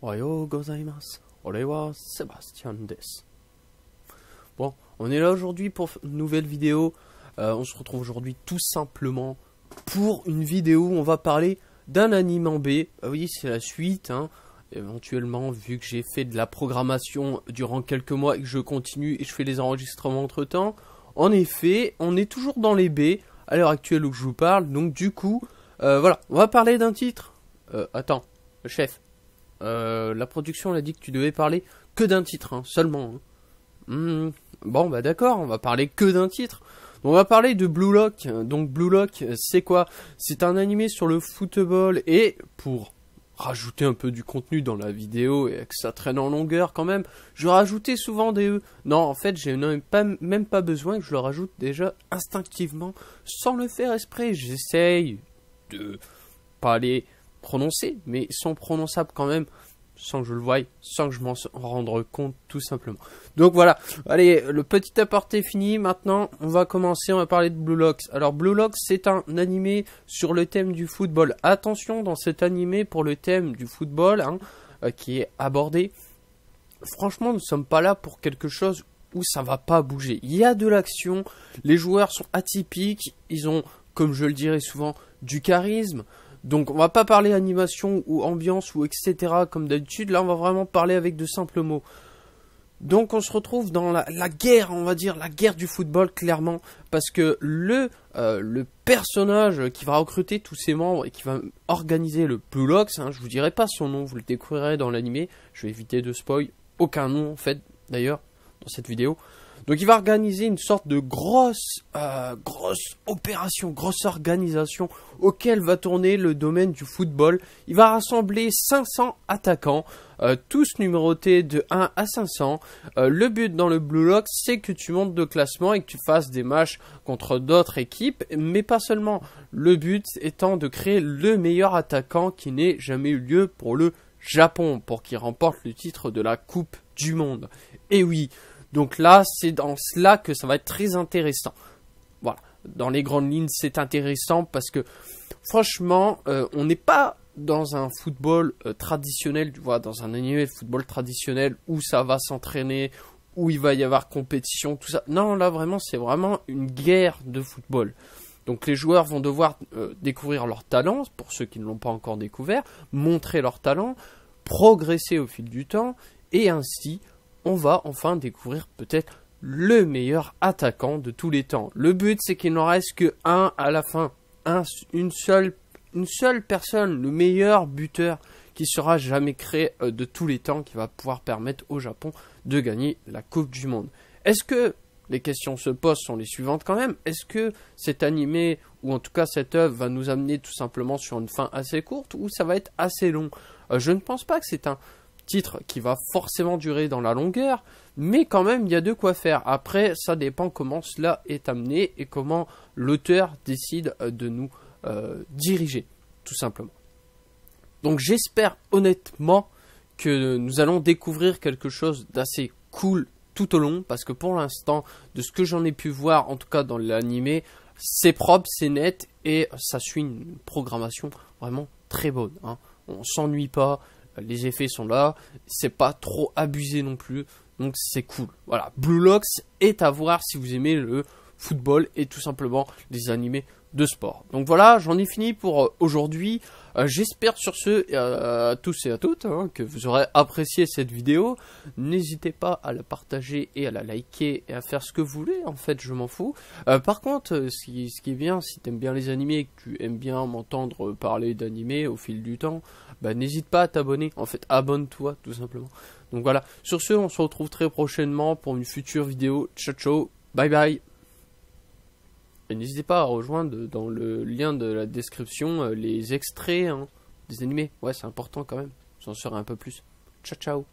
Ohayou gozaimasu. Ore wa Sébastien desu. Bon, on est là aujourd'hui pour une nouvelle vidéo. On se retrouve aujourd'hui tout simplement pour une vidéo où on va parler d'un anime en B. Oui, c'est la suite, hein. Éventuellement, vu que j'ai fait de la programmation durant quelques mois et que je continue et je fais les enregistrements entre temps. En effet, on est toujours dans les B à l'heure actuelle où je vous parle. Donc du coup, voilà, on va parler d'un titre. Attends, chef. La production elle a dit que tu devais parler que d'un titre, hein, seulement. Hein. Bon, bah d'accord, on va parler que d'un titre. On va parler de Blue Lock. Donc Blue Lock, c'est quoi? C'est un animé sur le football et pour rajouter un peu du contenu dans la vidéo et que ça traîne en longueur quand même, je rajoutais souvent des E. Non, en fait, j'ai même pas besoin que je le rajoute déjà instinctivement sans le faire exprès. J'essaye de pas les prononcer, mais ils sont prononçables quand même sans que je le voie, sans que je m'en rende compte tout simplement. Donc voilà, allez, le petit aparté fini, maintenant on va commencer, on va parler de Blue Lock. Alors Blue Lock c'est un animé sur le thème du football. Attention dans cet animé pour le thème du football hein, qui est abordé. Franchement nous ne sommes pas là pour quelque chose où ça va pas bouger. Il y a de l'action, les joueurs sont atypiques, ils ont, comme je le dirais souvent, du charisme. Donc on va pas parler animation ou ambiance ou etc. comme d'habitude. Là on va vraiment parler avec de simples mots. Donc on se retrouve dans la guerre, on va dire, la guerre du football clairement. Parce que le personnage qui va recruter tous ses membres et qui va organiser le Blue Lock, hein, je vous dirai pas son nom, vous le découvrirez dans l'animé. Je vais éviter de spoil, aucun nom en fait d'ailleurs dans cette vidéo. Donc il va organiser une sorte de grosse opération, grosse organisation auquel va tourner le domaine du football. Il va rassembler 500 attaquants, tous numérotés de 1 à 500. Le but dans le Blue Lock, c'est que tu montes de classement et que tu fasses des matchs contre d'autres équipes, mais pas seulement. Le but étant de créer le meilleur attaquant qui n'ait jamais eu lieu pour le Japon, pour qu'il remporte le titre de la Coupe du Monde. Et oui. Donc là, c'est dans cela que ça va être très intéressant. Voilà, dans les grandes lignes, c'est intéressant parce que franchement, on n'est pas dans un football traditionnel, tu vois, dans un animé de football traditionnel où ça va s'entraîner, où il va y avoir compétition, tout ça. Non, là vraiment, c'est vraiment une guerre de football. Donc les joueurs vont devoir découvrir leur talent, pour ceux qui ne l'ont pas encore découvert, montrer leur talent, progresser au fil du temps et ainsi on va enfin découvrir peut-être le meilleur attaquant de tous les temps. Le but, c'est qu'il n'en reste que un à la fin. Une seule personne, le meilleur buteur qui sera jamais créé de tous les temps, qui va pouvoir permettre au Japon de gagner la Coupe du Monde. Est-ce que, les questions se posent sont les suivantes quand même, est-ce que cet animé, ou en tout cas cette œuvre, va nous amener tout simplement sur une fin assez courte, ou ça va être assez long? Je ne pense pas que c'est un titre qui va forcément durer dans la longueur, mais quand même il y a de quoi faire. Après ça dépend comment cela est amené et comment l'auteur décide de nous diriger tout simplement. Donc j'espère honnêtement que nous allons découvrir quelque chose d'assez cool tout au long, parce que pour l'instant de ce que j'en ai pu voir en tout cas dans l'animé, c'est propre, c'est net et ça suit une programmation vraiment très bonne hein. On s'ennuie pas. Les effets sont là, c'est pas trop abusé non plus, donc c'est cool. Voilà, Blue Lock est à voir si vous aimez le football et tout simplement les animés de sport. Donc voilà, j'en ai fini pour aujourd'hui. J'espère sur ce, à tous et à toutes, hein, que vous aurez apprécié cette vidéo. N'hésitez pas à la partager et à la liker et à faire ce que vous voulez, en fait, je m'en fous. Par contre, ce qui est bien, si tu aimes bien les animés et que tu aimes bien m'entendre parler d'animés au fil du temps, bah, n'hésite pas à t'abonner. En fait, abonne-toi, tout simplement. Donc voilà, sur ce, on se retrouve très prochainement pour une future vidéo. Ciao, ciao, bye bye. Et n'hésitez pas à rejoindre dans le lien de la description les extraits hein, des animés. Ouais, c'est important quand même. J'en saurai un peu plus. Ciao, ciao.